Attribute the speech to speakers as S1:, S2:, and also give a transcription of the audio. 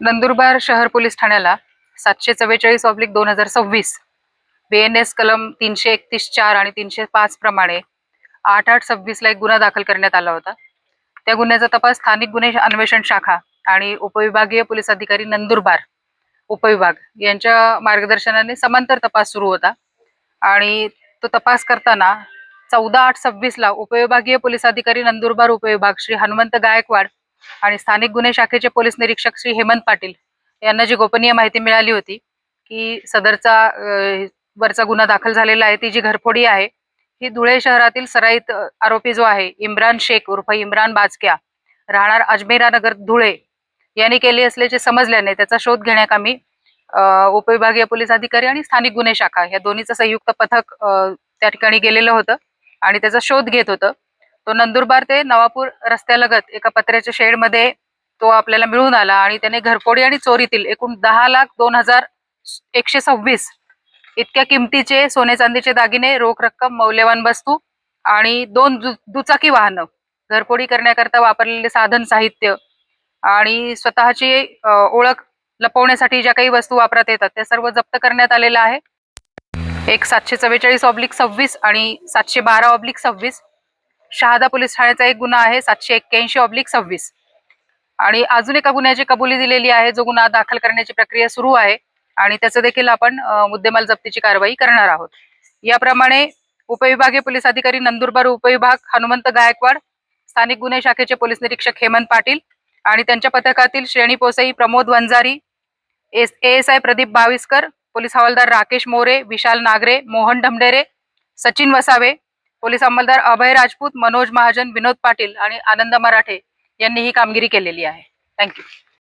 S1: नंदुरबार शहर पोलीस ठाण्याला 744/2026 BNS कलम 331(4) आणि 305 प्रमाणे 8826 ला एक गुन्हा दाखल करण्यात आला होता। त्या गुन्ह्याचा तपास स्थानिक गुन्हे अन्वेषण शाखा आणि उपविभागीय पोलीस अधिकारी नंदुरबार उपविभाग यांच्या मार्गदर्शनाने समांतर तपास सुरू होता आणि तो तपास करताना 14/8/26 ला उपविभागीय पोलीस अधिकारी नंदुरबार उपविभाग श्री हनुमंत गायकवाड आणि स्थानिक गुन्हे शाखेचे पोलीस निरीक्षक श्री हेमंत पाटील यांना जी गोपनीय माहिती मिळाली होती की सदरचा वरचा गुन्हा दाखल झालेला आहे, ती जी घरफोडी आहे ही धुळे शहरातील सराईत आरोपी जो आहे इम्रान शेख उर्फ इम्रान बाजक्या राहणार अजमेरा नगर धुळे यांनी केली असल्याचे समजल्याने त्याचा शोध घेण्याकामी उपविभागीय पोलीस अधिकारी आणि स्थानिक गुन्हे शाखा या दोन्हीचं संयुक्त पथक त्या ठिकाणी गेलेलं होतं आणि त्याचा शोध घेत होतं। तो नंदुरबार ते नवापूर रस्त्यालगत एका पत्र्याच्या शेडमध्ये तो आपल्याला मिळून आला आणि त्याने घरफोडी आणि चोरीतील एकूण 10,02,126 इतक्या किमतीचे सोने चांदीचे दागिने, रोख रक्कम, मौल्यवान वस्तू आणि 2 दुचाकी वाहनं, घरफोडी करण्याकरता वापरलेले साधन साहित्य आणि स्वतःची ओळख लपवण्यासाठी ज्या काही वस्तू वापरात येतात त्या सर्व जप्त करण्यात आलेला आहे। एक 744/26 आणि 712/26 शहादा पोलीस ठाण्याचा एक गुन्हा आहे 781/26 आणि अजून एका गुन्ह्याची कबुली दिलेली आहे जो गुन्हा दाखल करण्याची प्रक्रिया सुरू आहे आणि त्याचं देखील आपण मुद्देमाल जप्तीची कारवाई करणार आहोत। याप्रमाणे उपविभागीय पोलीस अधिकारी नंदुरबार उपविभाग हनुमंत गायकवाड, स्थानिक गुन्हे शाखेचे पोलीस निरीक्षक हेमंत पाटील आणि त्यांच्या पथकातील श्रेणी पोसई प्रमोद वंजारी, ASI प्रदीप बाविस्कर, पोलीस हवालदार राकेश मोरे, विशाल नागरे, मोहन ढमढेरे, सचिन वसावे, पोलीस अंमलदार अभय राजपूत, मनोज महाजन, विनोद पाटील आणि आनंद मराठे यांनी ही कामगिरी केलेली आहे। थँक्यू।